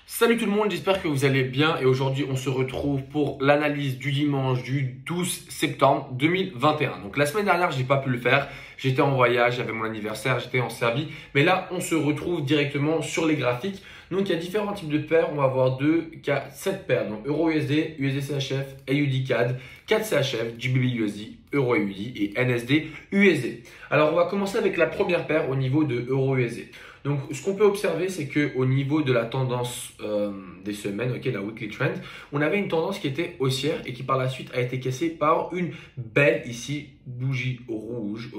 Salut tout le monde, j'espère que vous allez bien et aujourd'hui on se retrouve pour l'analyse du dimanche du 12 septembre 2021. Donc la semaine dernière j'ai pas pu le faire, j'étais en voyage, j'avais mon anniversaire, j'étais en Serbie, mais là on se retrouve directement sur les graphiques. Donc il y a différents types de paires, on va avoir 7 paires, donc EURUSD, USD-CHF, AUD-CAD, CAD-CHF, GBP-USD, EURO-AUD et NSD-USD. Alors on va commencer avec la première paire au niveau de EURO-USD. Donc, ce qu'on peut observer, c'est qu'au niveau de la tendance des semaines, la weekly trend, on avait une tendance qui était haussière et qui par la suite a été cassée par une belle ici bougie rouge,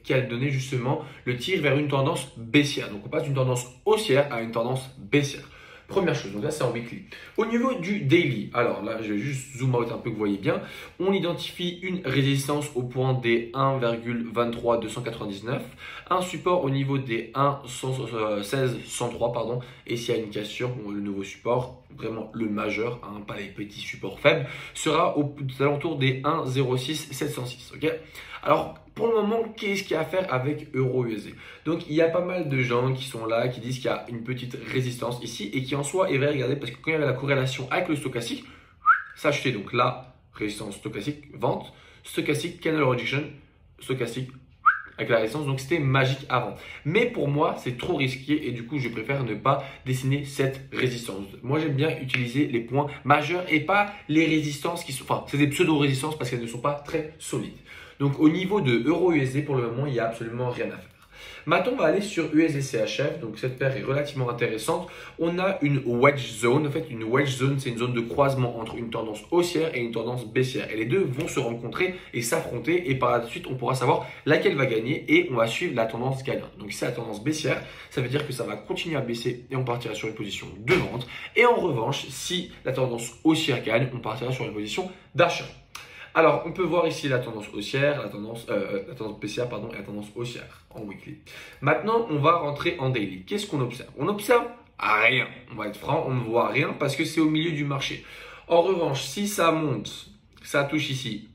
qui a donné justement le tir vers une tendance baissière. Donc, on passe d'une tendance haussière à une tendance baissière. Première chose, donc là c'est en weekly. Au niveau du daily, alors là je vais juste zoom out un peu que vous voyez bien, on identifie une résistance au point des 1,23299, un support au niveau des 1,1603 pardon, et s'il y a une cassure, le nouveau support, vraiment le majeur, pas les petits supports faibles, sera aux alentours des 1,06706. Alors pour le moment, qu'est-ce qu'il y a à faire avec EURUSD? Donc il y a pas mal de gens qui sont là, qui disent qu'il y a une petite résistance ici et qui en soi est vrai, regardez, parce que quand il y avait la corrélation avec le stochastique, ça a chuté. Donc là, résistance stochastique, vente, stochastique, candle rejection, stochastique avec la résistance, donc c'était magique avant. Mais pour moi, c'est trop risqué et du coup, je préfère ne pas dessiner cette résistance. Moi, j'aime bien utiliser les points majeurs et pas les résistances qui sont, enfin, c'est des pseudo-résistances parce qu'elles ne sont pas très solides. Donc, au niveau de EURUSD, pour le moment, il n'y a absolument rien à faire. Maintenant, on va aller sur USD-CHF. Donc, cette paire est relativement intéressante. On a une wedge zone. En fait, une wedge zone, c'est une zone de croisement entre une tendance haussière et une tendance baissière. Et les deux vont se rencontrer et s'affronter. Et par la suite, on pourra savoir laquelle va gagner et on va suivre la tendance gagnante. Donc, si c'est la tendance baissière, ça veut dire que ça va continuer à baisser et on partira sur une position de vente. Et en revanche, si la tendance haussière gagne, on partira sur une position d'achat. Alors, on peut voir ici la tendance haussière, la tendance baissière, pardon, et la tendance haussière en weekly. Maintenant, on va rentrer en daily. Qu'est-ce qu'on observe? On observe rien. On va être franc, on ne voit rien parce que c'est au milieu du marché. En revanche, si ça monte, ça touche ici,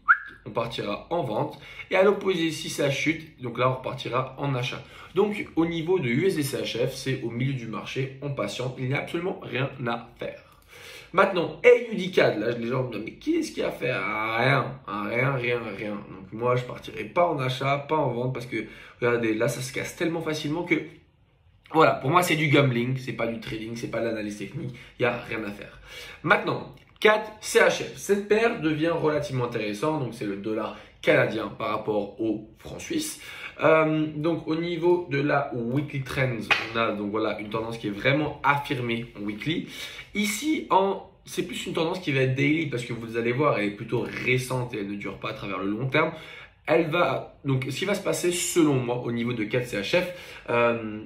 on partira en vente. Et à l'opposé, si ça chute, donc là, on repartira en achat. Donc, au niveau de USD-CHF, c'est au milieu du marché, on patiente. Il n'y a absolument rien à faire. Maintenant, AUD-CAD, là les gens me disent mais qu'est-ce qu'il y a à faire? Rien. Donc moi je partirai pas en achat, pas en vente parce que regardez, là ça se casse tellement facilement que voilà, pour moi c'est du gambling, c'est pas du trading, c'est pas de l'analyse technique, il n'y a rien à faire. Maintenant, CAD-CHF, cette paire devient relativement intéressante, donc c'est le dollar canadien par rapport au franc suisse. Donc au niveau de la weekly trends, on a donc voilà une tendance qui est vraiment affirmée en weekly. Ici c'est plus une tendance qui va être daily parce que vous allez voir elle est plutôt récente et elle ne dure pas à travers le long terme. Donc ce qui va se passer selon moi au niveau de CAD-CHF,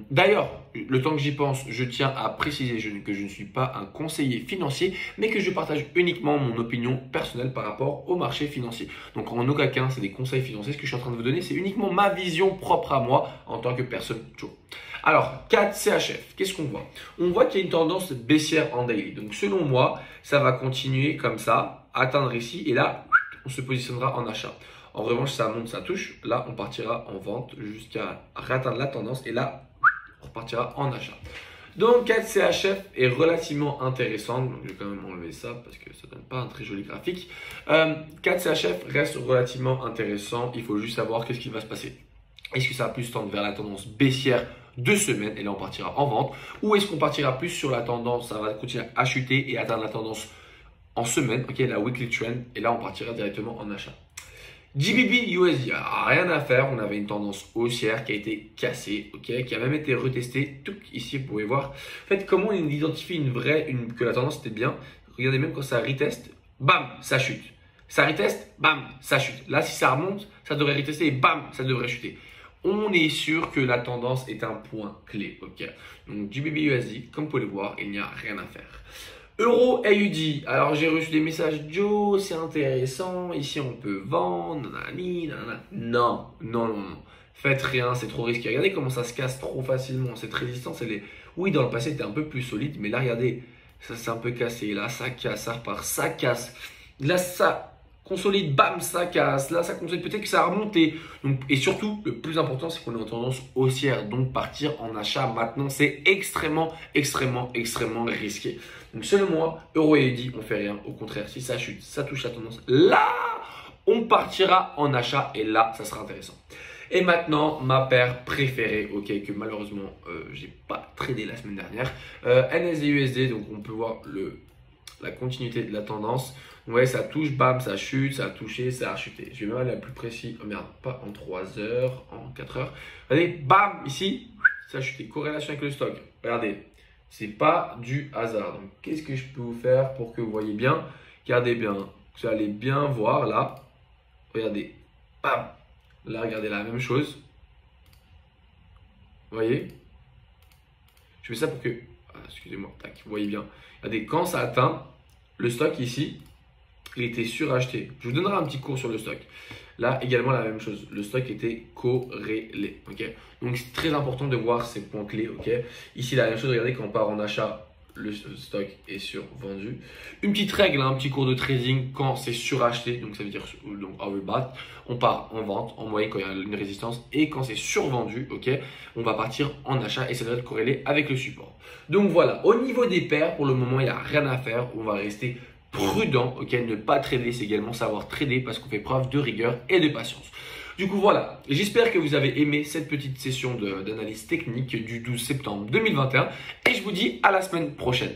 d'ailleurs le temps que j'y pense, je tiens à préciser que je ne suis pas un conseiller financier mais que je partage uniquement mon opinion personnelle par rapport au marché financier. Donc en aucun cas c'est des conseils financiers, ce que je suis en train de vous donner c'est uniquement ma vision propre à moi en tant que personne toujours. Alors, CAD-CHF, qu'est-ce qu'on voit? On voit qu'il y a une tendance baissière en daily. Donc selon moi, ça va continuer comme ça, atteindre ici et là, on se positionnera en achat. En revanche, ça monte, ça touche. Là, on partira en vente jusqu'à atteindre la tendance. Et là, on repartira en achat. Donc, CAD-CHF est relativement intéressant. Donc, je vais quand même enlever ça parce que ça ne donne pas un très joli graphique. CAD-CHF reste relativement intéressant. Il faut juste savoir qu'est-ce qui va se passer. Est-ce que ça va plus tendre vers la tendance baissière de semaine et là, on partira en vente? Ou est-ce qu'on partira plus sur la tendance, ça va continuer à chuter et atteindre la tendance en semaine, la weekly trend. Et là, on partira directement en achat. GBP-USD, rien à faire, on avait une tendance haussière qui a été cassée, qui a même été retestée. Ici, vous pouvez voir. En fait, comment on identifie que la tendance était bien? Regardez même quand ça reteste, bam, ça chute. Ça reteste, bam, ça chute. Là, si ça remonte, ça devrait retester et bam, ça devrait chuter. On est sûr que la tendance est un point clé, Donc, GBP-USD, comme vous pouvez le voir, il n'y a rien à faire. Euro-AUD, alors j'ai reçu des messages, Joe, c'est intéressant, ici on peut vendre, nanani, nanana. Non. Faites rien, c'est trop risqué. Regardez comment ça se casse trop facilement. Cette résistance, oui, dans le passé, c'était un peu plus solide, mais là, regardez, ça s'est un peu cassé. Là, ça casse, ça repart, ça casse. Là, ça consolide, bam, ça casse. Là, ça consolide, peut-être que ça a remonté. Donc, et surtout, le plus important, c'est qu'on est en tendance haussière. Donc, partir en achat maintenant, c'est extrêmement risqué. Donc, selon moi, EURUSD, on fait rien. Au contraire, si ça chute, ça touche la tendance, là, on partira en achat et là, ça sera intéressant. Et maintenant, ma paire préférée, ok, que malheureusement, j'ai pas tradé la semaine dernière, NSD/USD. Donc, on peut voir la continuité de la tendance. Ouais, ça touche, bam, ça chute, ça a touché, ça a chuté. Je vais même aller à plus précis. Oh merde, pas en 3 heures, en 4 heures. Regardez, bam, ici, ça a chuté. Corrélation avec le stock. Regardez, c'est pas du hasard. Donc, qu'est-ce que je peux vous faire pour que vous voyez bien? Regardez bien, vous allez bien voir là. Regardez, bam. Là, regardez la même chose. Vous voyez? Je fais ça pour que... Ah, excusez-moi, tac, vous voyez bien. Regardez, quand ça atteint le stock ici, il était suracheté. Je vous donnerai un petit cours sur le stock. Là, également la même chose. Le stock était corrélé. Okay, donc, c'est très important de voir ces points clés. Okay, ici, la même chose. Regardez, quand on part en achat, le stock est survendu. Une petite règle, un petit cours de trading, quand c'est suracheté, donc ça veut dire donc overbought, on part en vente en moyenne quand il y a une résistance, et quand c'est survendu, ok, on va partir en achat et ça doit être corrélé avec le support. Donc voilà, au niveau des paires, pour le moment, il n'y a rien à faire. On va rester prudent, ok, ne pas trader, c'est également savoir trader parce qu'on fait preuve de rigueur et de patience. Du coup, voilà, j'espère que vous avez aimé cette petite session d'analyse technique du 12 septembre 2021 et je vous dis à la semaine prochaine.